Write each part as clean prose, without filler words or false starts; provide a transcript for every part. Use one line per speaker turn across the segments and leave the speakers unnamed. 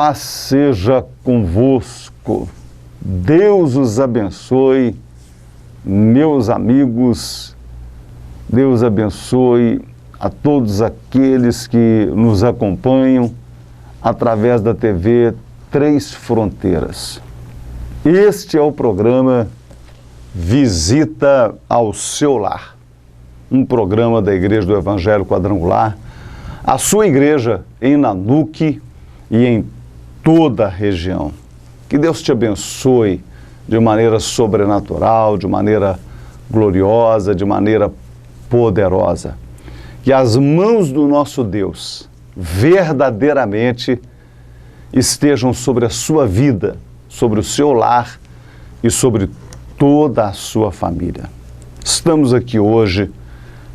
paz seja convosco. Deus os abençoe, meus amigos. Deus abençoe a todos aqueles que nos acompanham através da TV Três Fronteiras. Este é o programa Visita ao Seu Lar, um programa da Igreja do Evangelho Quadrangular, a sua igreja em Nanuque e em toda a região. Que Deus te abençoe de maneira sobrenatural, de maneira gloriosa, de maneira poderosa. Que as mãos do nosso Deus verdadeiramente estejam sobre a sua vida, sobre o seu lar e sobre toda a sua família. Estamos aqui hoje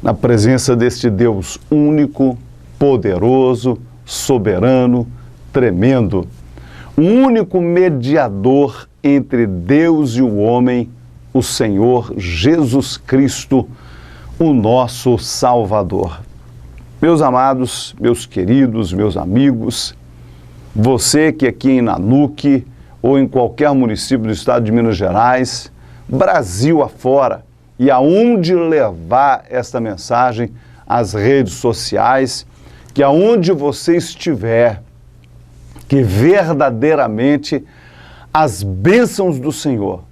na presença deste Deus único, poderoso, soberano, tremendo, o único mediador entre Deus e o homem, o Senhor Jesus Cristo, o nosso Salvador. Meus amados, meus queridos, meus amigos, você que aqui em Nanuque ou em qualquer município do estado de Minas Gerais, Brasil afora, e aonde levar esta mensagem às redes sociais, que aonde você estiver, que verdadeiramente as bênçãos do Senhor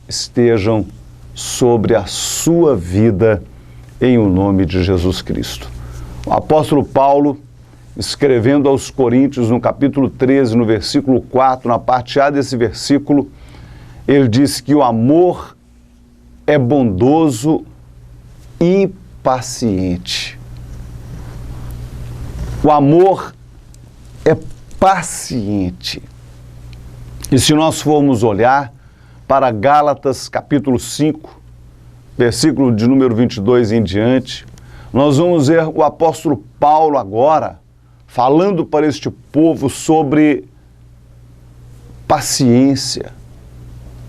estejam sobre a sua vida, em o nome de Jesus Cristo. O apóstolo Paulo, escrevendo aos Coríntios, no capítulo 13, no versículo 4, na parte A desse versículo, ele diz que o amor é bondoso e paciente. O amor é paciente. E se nós formos olhar para Gálatas capítulo 5, versículo de número 22 em diante, nós vamos ver o apóstolo Paulo agora falando para este povo sobre paciência,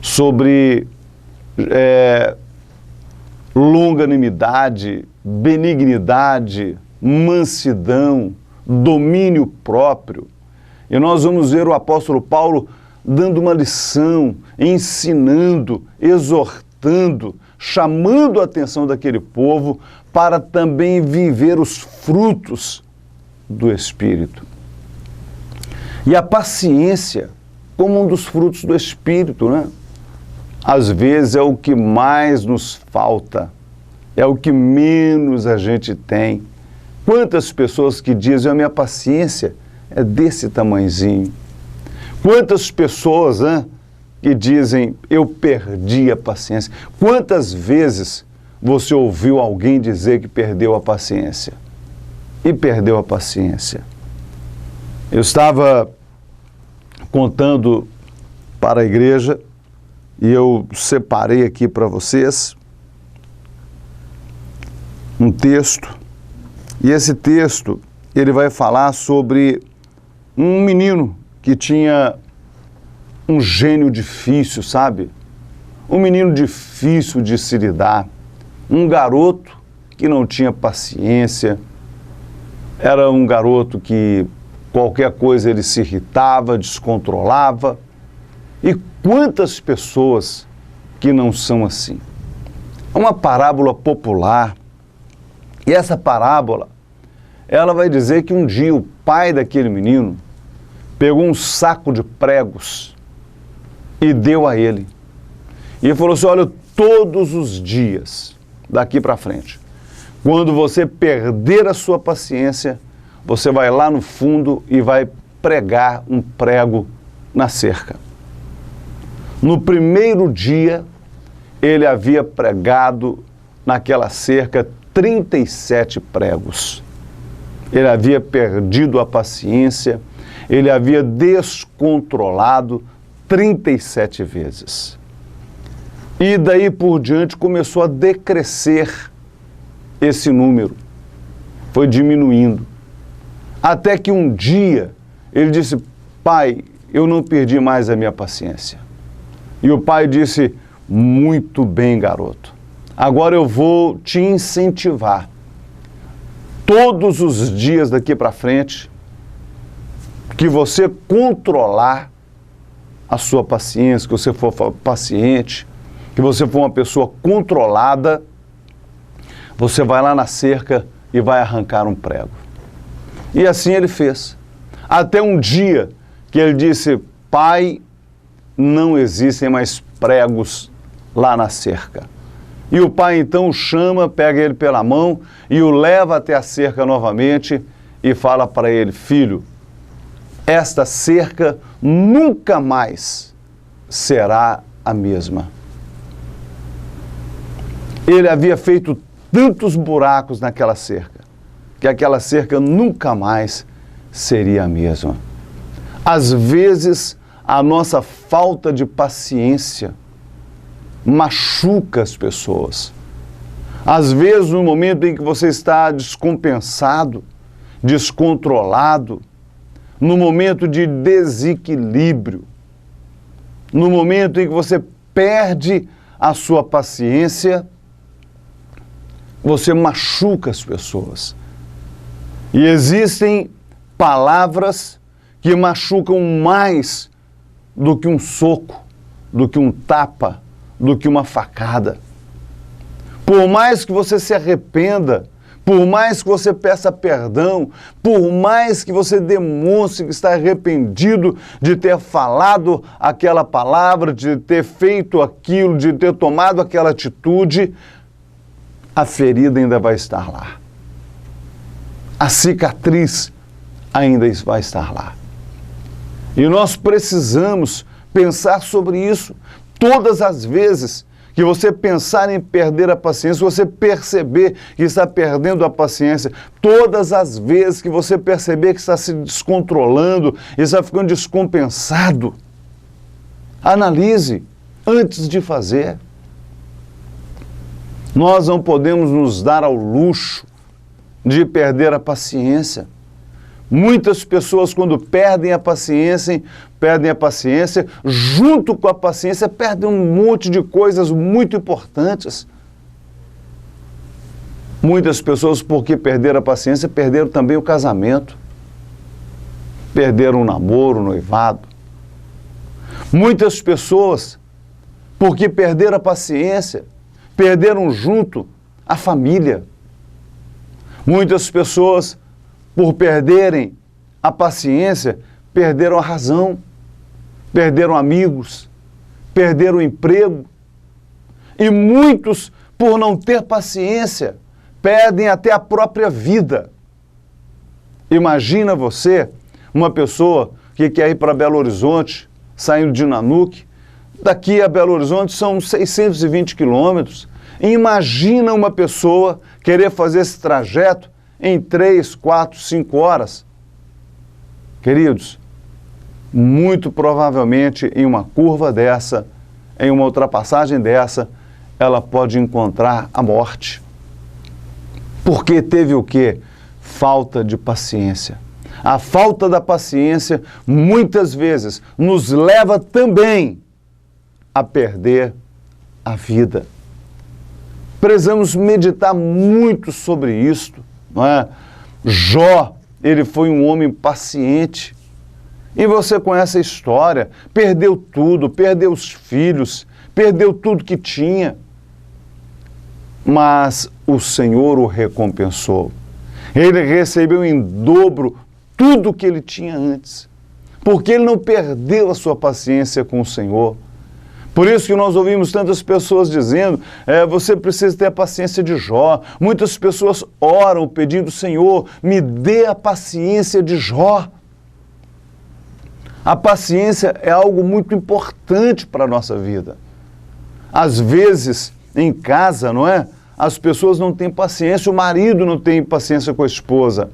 sobre longanimidade, benignidade, mansidão, domínio próprio. E nós vamos ver o apóstolo Paulo dando uma lição, ensinando, exortando, chamando a atenção daquele povo para também viver os frutos do Espírito. E a paciência como um dos frutos do Espírito, né? Às vezes é o que mais nos falta, é o que menos a gente tem. Quantas pessoas que dizem, a minha paciência é desse tamanhozinho. Quantas pessoas, né, que dizem, eu perdi a paciência. Quantas vezes você ouviu alguém dizer que perdeu a paciência? E perdeu a paciência. Eu estava contando para a igreja e eu separei aqui para vocês um texto. E esse texto, ele vai falar sobre um menino que tinha um gênio difícil, sabe? Um menino difícil de se lidar. Um garoto que não tinha paciência. Era um garoto que qualquer coisa ele se irritava, descontrolava. E quantas pessoas que não são assim? É uma parábola popular. E essa parábola, ela vai dizer que um dia o pai daquele menino pegou um saco de pregos e deu a ele. E falou assim, olha, todos os dias, daqui para frente, quando você perder a sua paciência, você vai lá no fundo e vai pregar um prego na cerca. No primeiro dia, ele havia pregado naquela cerca 37 pregos. Ele havia perdido a paciência, ele havia descontrolado 37 vezes. E daí por diante começou a decrescer esse número. Foi diminuindo. Até que um dia ele disse, pai, eu não perdi mais a minha paciência. E o pai disse, muito bem, garoto. Agora eu vou te incentivar. Todos os dias daqui para frente, que você controlar a sua paciência, que você for paciente, que você for uma pessoa controlada, você vai lá na cerca e vai arrancar um prego. E assim ele fez. Até um dia que ele disse: pai, não existem mais pregos lá na cerca. E o pai então o chama, pega ele pela mão e o leva até a cerca novamente e fala para ele: filho, esta cerca nunca mais será a mesma. Ele havia feito tantos buracos naquela cerca, que aquela cerca nunca mais seria a mesma. Às vezes, a nossa falta de paciência machuca as pessoas. Às vezes, no momento em que você está descompensado, descontrolado, no momento de desequilíbrio, no momento em que você perde a sua paciência, você machuca as pessoas. E existem palavras que machucam mais do que um soco, do que um tapa, do que uma facada. Por mais que você se arrependa, por mais que você peça perdão, por mais que você demonstre que está arrependido de ter falado aquela palavra, de ter feito aquilo, de ter tomado aquela atitude, a ferida ainda vai estar lá. A cicatriz ainda vai estar lá. E nós precisamos pensar sobre isso. Todas as vezes que você pensar em perder a paciência, você perceber que está perdendo a paciência, todas as vezes que você perceber que está se descontrolando, está ficando descompensado, analise antes de fazer. Nós não podemos nos dar ao luxo de perder a paciência. Muitas pessoas, quando perdem a paciência, junto com a paciência, perdem um monte de coisas muito importantes. Muitas pessoas, porque perderam a paciência, perderam também o casamento, perderam o namoro, o noivado. Muitas pessoas, porque perderam a paciência, perderam junto a família. Muitas pessoas, por perderem a paciência, perderam a razão, perderam amigos, perderam o emprego. E muitos, por não ter paciência, perdem até a própria vida. Imagina você, uma pessoa que quer ir para Belo Horizonte, saindo de Nanuque, daqui a Belo Horizonte são 620 quilômetros. Imagina uma pessoa querer fazer esse trajeto em 3, 4, 5 horas. Queridos, muito provavelmente em uma curva dessa, em uma ultrapassagem dessa, ela pode encontrar a morte. Porque teve o quê? Falta de paciência. A falta da paciência, muitas vezes, nos leva também a perder a vida. Precisamos meditar muito sobre isto, não é? Jó, ele foi um homem paciente. E você conhece a história, perdeu tudo, perdeu os filhos, perdeu tudo que tinha. Mas o Senhor o recompensou. Ele recebeu em dobro tudo o que ele tinha antes, porque ele não perdeu a sua paciência com o Senhor. Por isso que nós ouvimos tantas pessoas dizendo, você precisa ter a paciência de Jó. Muitas pessoas oram pedindo, Senhor, me dê a paciência de Jó. A paciência é algo muito importante para a nossa vida. Às vezes, em casa, não é? As pessoas não têm paciência, o marido não tem paciência com a esposa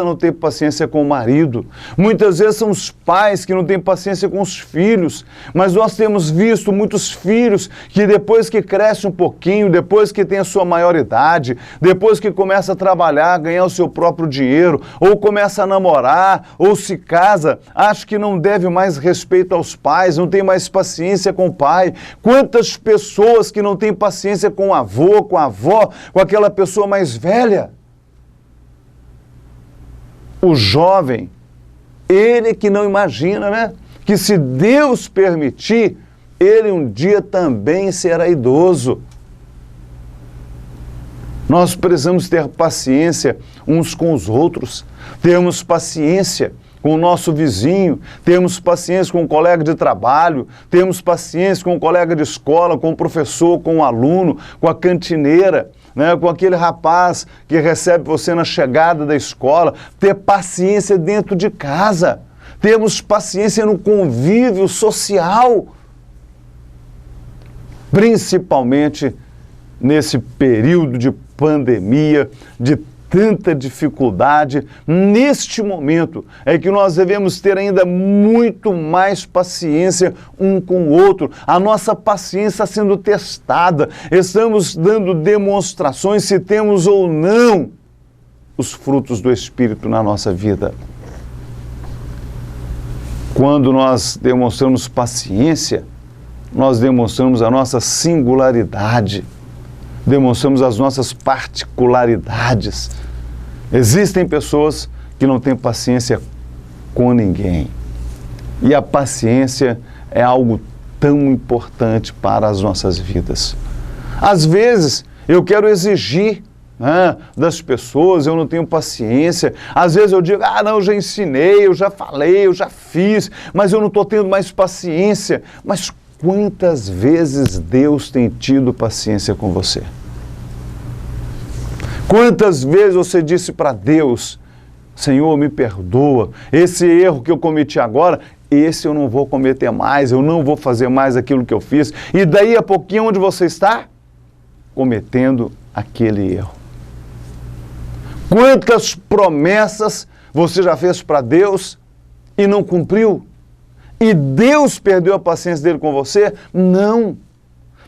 não tem paciência com o marido. Muitas vezes são os pais que não têm paciência com os filhos, mas nós temos visto muitos filhos que depois que cresce um pouquinho, depois que tem a sua maioridade, depois que começa a trabalhar, ganhar o seu próprio dinheiro, ou começa a namorar, ou se casa, acha que não deve mais respeito aos pais, não tem mais paciência com o pai. Quantas pessoas que não têm paciência com o avô, com a avó, com aquela pessoa mais velha. O jovem Ele que não imagina, né? Que se Deus permitir, ele um dia também será idoso. Nós precisamos ter paciência uns com os outros, termos paciência com o nosso vizinho, termos paciência com o colega de trabalho, termos paciência com o colega de escola, com o professor, com o aluno, com a cantineira, né, com aquele rapaz que recebe você na chegada da escola, ter paciência dentro de casa, termos paciência no convívio social, principalmente nesse período de pandemia, de tanta dificuldade. Neste momento é que nós devemos ter ainda muito mais paciência um com o outro. A nossa paciência está sendo testada, estamos dando demonstrações se temos ou não os frutos do Espírito na nossa vida. Quando nós demonstramos paciência, nós demonstramos a nossa singularidade, demonstramos as nossas particularidades. Existem pessoas que não têm paciência com ninguém. E a paciência é algo tão importante para as nossas vidas. Às vezes, eu quero exigir das pessoas, eu não tenho paciência. Às vezes eu digo, não, eu já ensinei, eu já falei, eu já fiz, mas eu não estou tendo mais paciência. Mas quantas vezes Deus tem tido paciência com você? Quantas vezes você disse para Deus, Senhor, me perdoa, esse erro que eu cometi agora, esse eu não vou cometer mais, eu não vou fazer mais aquilo que eu fiz. E daí a pouquinho onde você está? Cometendo aquele erro. Quantas promessas você já fez para Deus e não cumpriu? E Deus perdeu a paciência dele com você? Não.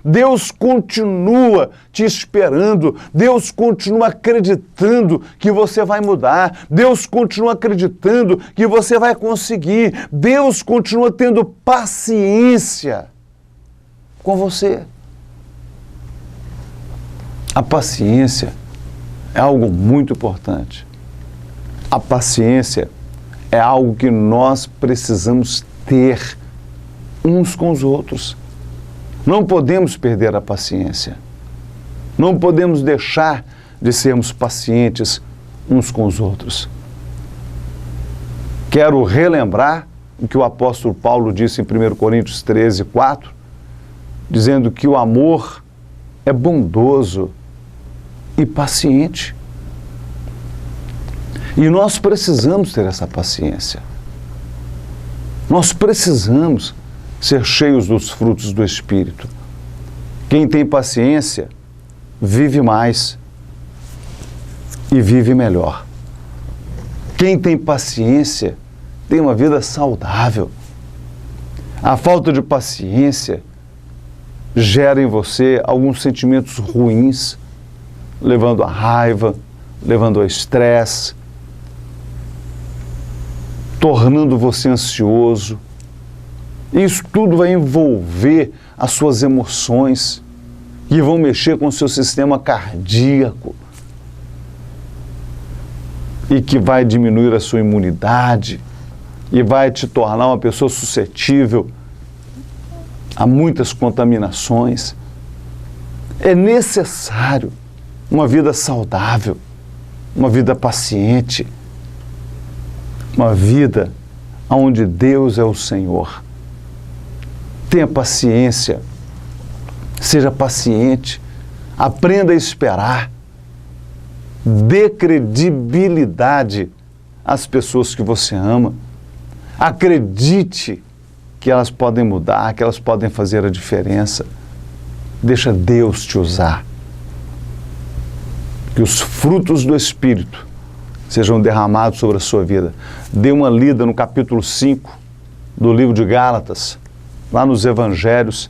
Deus continua te esperando, Deus continua acreditando que você vai mudar, Deus continua acreditando que você vai conseguir, Deus continua tendo paciência com você. A paciência é algo muito importante. A paciência é algo que nós precisamos ter uns com os outros. Não podemos perder a paciência. Não podemos deixar de sermos pacientes uns com os outros. Quero relembrar o que o apóstolo Paulo disse em 1 Coríntios 13, 4, dizendo que o amor é bondoso e paciente. E nós precisamos ter essa paciência. Nós precisamos ser cheios dos frutos do Espírito. Quem tem paciência vive mais e vive melhor. Quem tem paciência tem uma vida saudável. A falta de paciência gera em você alguns sentimentos ruins, levando à raiva, levando ao estresse, tornando você ansioso. Isso tudo vai envolver as suas emoções, que vão mexer com o seu sistema cardíaco e que vai diminuir a sua imunidade e vai te tornar uma pessoa suscetível a muitas contaminações. É necessário uma vida saudável, uma vida paciente, uma vida onde Deus é o Senhor. Tenha paciência, seja paciente, aprenda a esperar, dê credibilidade às pessoas que você ama, acredite que elas podem mudar, que elas podem fazer a diferença, deixa Deus te usar, que os frutos do Espírito sejam derramados sobre a sua vida. Dê uma lida no capítulo 5 do livro de Gálatas, lá nos Evangelhos,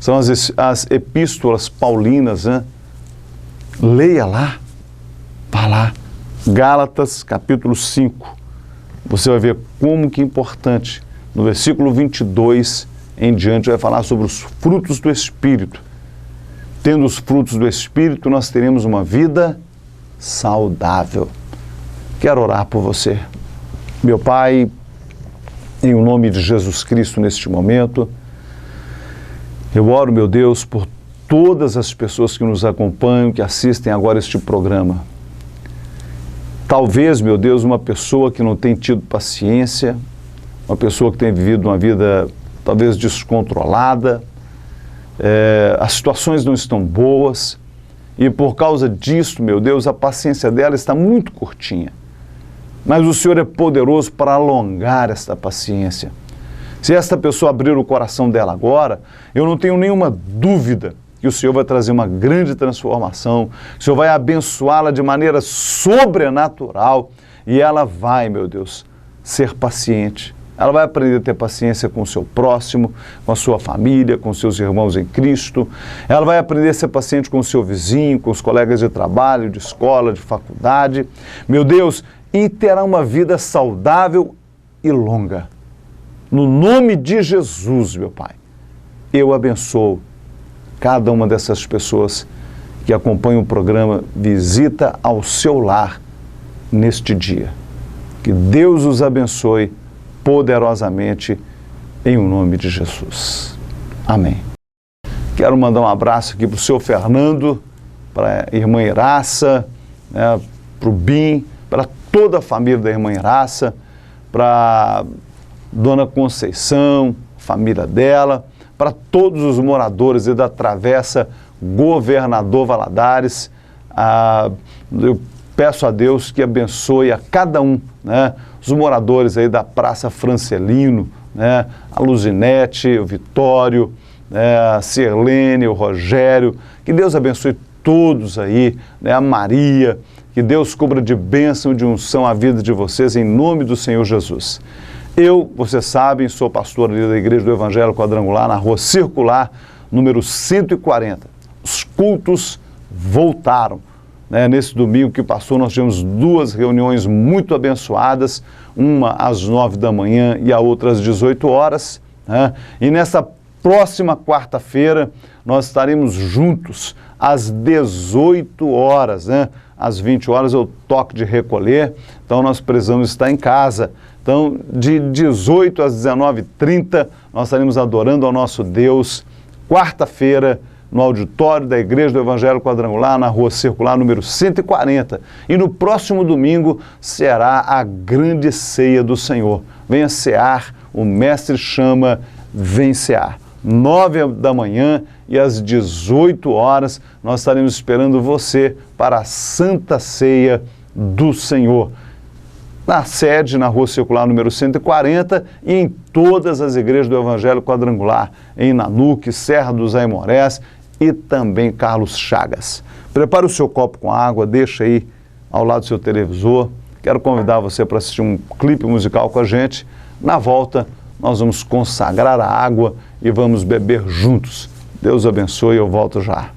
são as epístolas paulinas, né? Leia lá, vá lá, Gálatas capítulo 5, você vai ver como que é importante, no versículo 22 em diante, vai falar sobre os frutos do Espírito. Tendo os frutos do Espírito, nós teremos uma vida saudável. Quero orar por você. Meu Pai, Em o nome de Jesus Cristo, neste momento, eu oro, meu Deus, por todas as pessoas que nos acompanham, que assistem agora este programa. Talvez, meu Deus, uma pessoa que não tem tido paciência, uma pessoa que tem vivido uma vida talvez descontrolada, as situações não estão boas e por causa disso, meu Deus, a paciência dela está muito curtinha. Mas o Senhor é poderoso para alongar esta paciência. Se esta pessoa abrir o coração dela agora, eu não tenho nenhuma dúvida que o Senhor vai trazer uma grande transformação, o Senhor vai abençoá-la de maneira sobrenatural e ela vai, meu Deus, ser paciente. Ela vai aprender a ter paciência com o seu próximo, com a sua família, com seus irmãos em Cristo. Ela vai aprender a ser paciente com o seu vizinho, com os colegas de trabalho, de escola, de faculdade. Meu Deus, e terá uma vida saudável e longa. No nome de Jesus, meu Pai, eu abençoo cada uma dessas pessoas que acompanham o programa Visita ao Seu Lar neste dia. Que Deus os abençoe poderosamente em nome de Jesus. Amém. Quero mandar um abraço aqui para o seu Fernando, para a irmã Iraça, para o Bim, para toda a família da irmã Iraça, para Dona Conceição, família dela, para todos os moradores da Travessa Governador Valadares. Eu peço a Deus que abençoe a cada um, os moradores aí da Praça Francelino, a Luzinete, o Vitório, a Sirlene, o Rogério, que Deus abençoe todos aí, a Maria, que Deus cubra de bênção e de unção a vida de vocês, em nome do Senhor Jesus. Eu, vocês sabem, sou pastor ali da Igreja do Evangelho Quadrangular, na Rua Circular, número 140. Os cultos voltaram. Nesse domingo que passou, nós tivemos 2 reuniões muito abençoadas, uma às 9 da manhã e a outra às 18 horas. E nessa próxima quarta-feira, nós estaremos juntos às 18 horas. Às 20 horas é o toque de recolher, então nós precisamos estar em casa. Então, de 18 às 19h30, nós estaremos adorando ao nosso Deus, quarta-feira, no auditório da Igreja do Evangelho Quadrangular, na Rua Circular, número 140. E no próximo domingo será a grande ceia do Senhor. Venha cear, o Mestre chama, vem cear. 9 da manhã e às 18 horas, nós estaremos esperando você para a Santa Ceia do Senhor. Na sede, na Rua Circular número 140 e em todas as igrejas do Evangelho Quadrangular, em Nanuque, Serra dos Aimorés e também Carlos Chagas. Prepare o seu copo com água, deixa aí ao lado do seu televisor. Quero convidar você para assistir um clipe musical com a gente. Na volta, nós vamos consagrar a água e vamos beber juntos. Deus abençoe, eu volto já.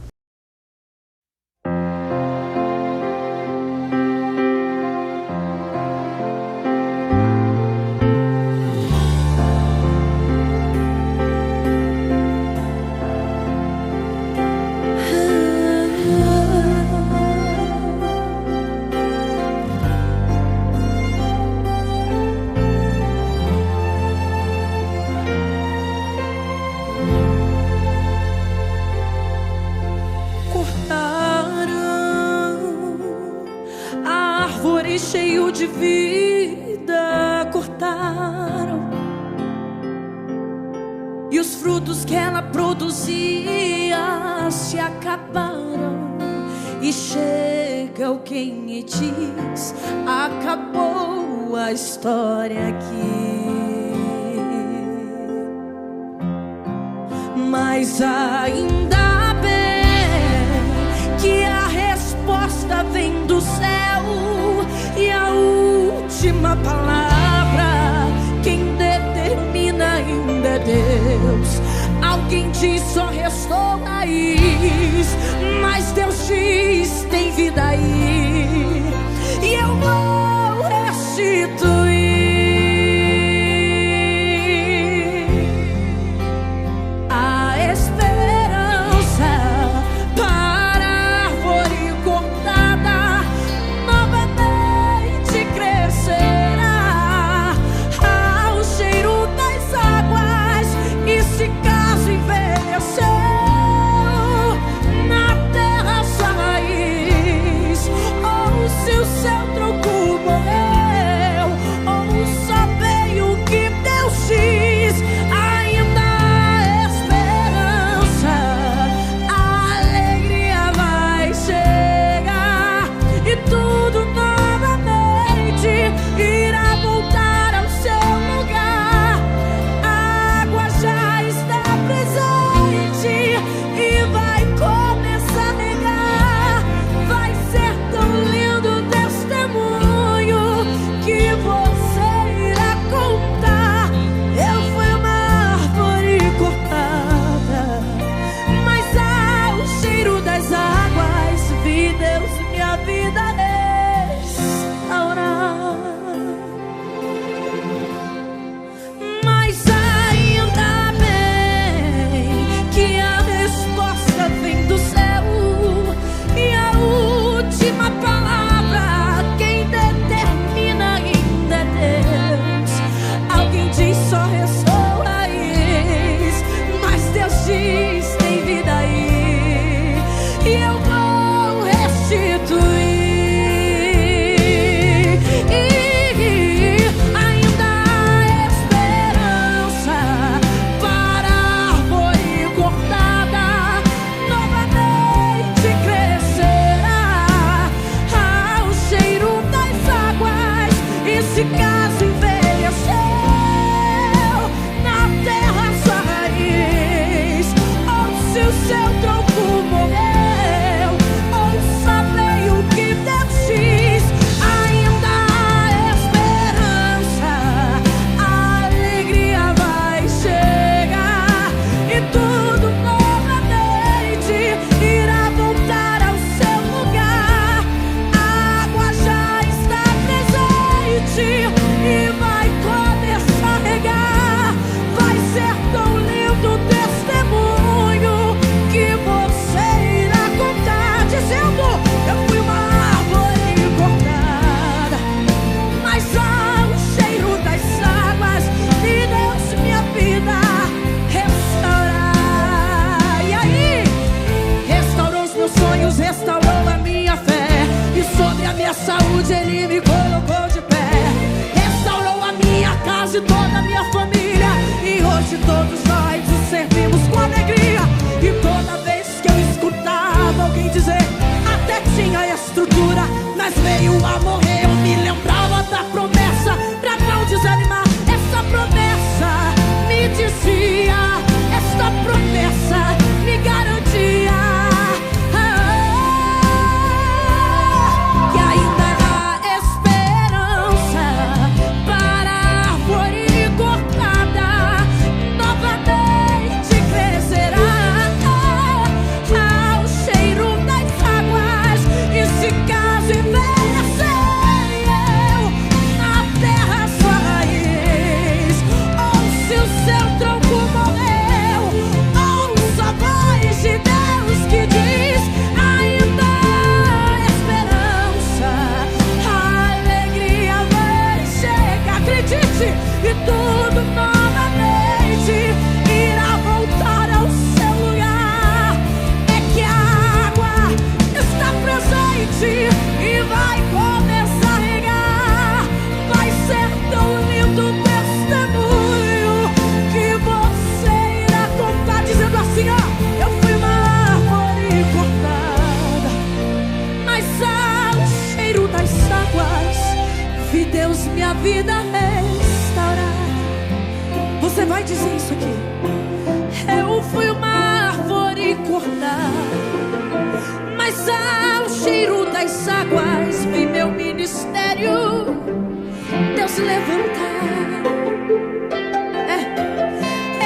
Cheio de vida cortaram, e os frutos que ela produzia se acabaram. E chega alguém e diz: acabou a história aqui. Mas ainda bem que a resposta vem do céu. E a última palavra, quem determina ainda é Deus. Alguém diz: só restou raiz, mas Deus diz: tem vida aí. E eu vou restituir a esperança para a árvore cortada. Novamente crescerá ao cheiro saúde Ele me colocou de pé. Restaurou a minha casa e toda a minha família. E hoje todos nós o servimos com alegria. E toda vez que eu escutava alguém dizer, até tinha estrutura, mas veio a morrer, eu me lembrava da promessa pra não desanimar. Essa promessa me dizia, esta promessa me garantia que ainda há esperança para a árvore cortada novamente crescerá ao cheiro das águas. E se caso envelhecer eu na terra sua raiz, ou se o seu tronco morreu, ouça a voz de Deus que diz, ainda há esperança, a alegria vai chegar. Acredite, e tudo novamente irá voltar ao seu lugar. É que a água está presente e vai começar a regar. Vai ser tão lindo o testemunho que você irá contar, dizendo assim, ó, eu fui uma árvore cortada, mas ao cheiro das águas vi Deus minha vida restaurar. Você vai dizer isso aqui. Eu fui uma árvore cortada, mas ao cheiro das águas vi meu ministério Deus levantar.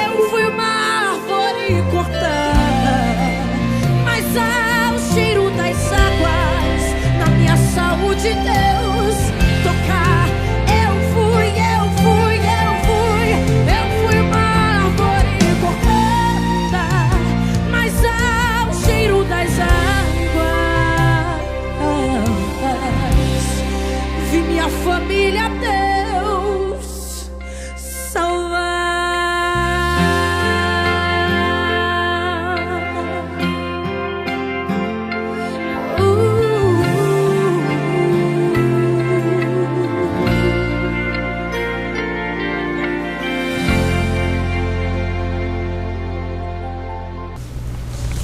Eu fui uma árvore cortada, mas ao cheiro das águas na minha saúde Deus tocar. Eu fui uma árvore cortada, mas ao cheiro das águas vi minha família Deus salvar.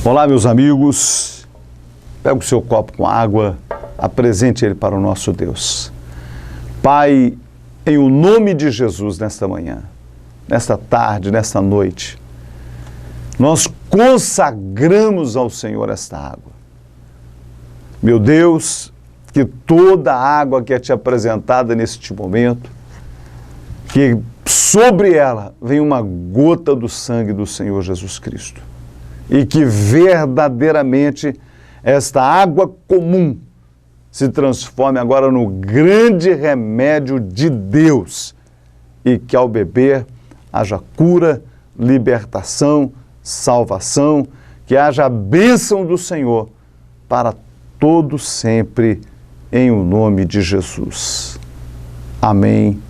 Olá, meus amigos. Pega o seu copo com água, apresente ele para o nosso Deus. Pai, em o nome de Jesus, nesta manhã, nesta tarde, nesta noite, nós consagramos ao Senhor esta água. Meu Deus, que toda a água que é te apresentada neste momento, que sobre ela venha uma gota do sangue do Senhor Jesus Cristo. E que verdadeiramente esta água comum se transforme agora no grande remédio de Deus. E que ao beber haja cura, libertação, salvação, que haja a bênção do Senhor para todo sempre, em o nome de Jesus. Amém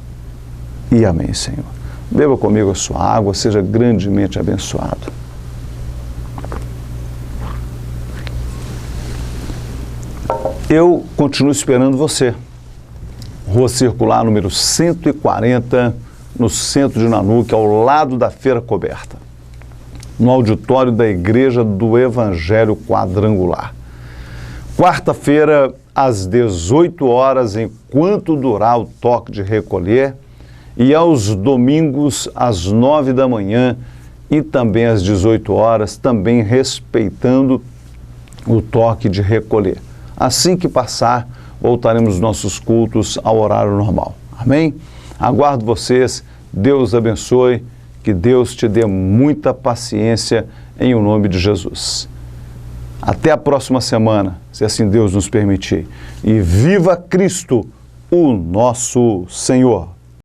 e amém, Senhor. Beba comigo a sua água, seja grandemente abençoado. Eu continuo esperando você. Rua Circular, número 140, no centro de Nanuque, ao lado da Feira Coberta, no auditório da Igreja do Evangelho Quadrangular. Quarta-feira, às 18 horas, enquanto durar o toque de recolher, e aos domingos, às 9 da manhã e também às 18 horas, também respeitando o toque de recolher. Assim que passar, voltaremos os nossos cultos ao horário normal. Amém? Aguardo vocês. Deus abençoe. Que Deus te dê muita paciência em o nome de Jesus. Até a próxima semana, se assim Deus nos permitir. E viva Cristo, o nosso Senhor.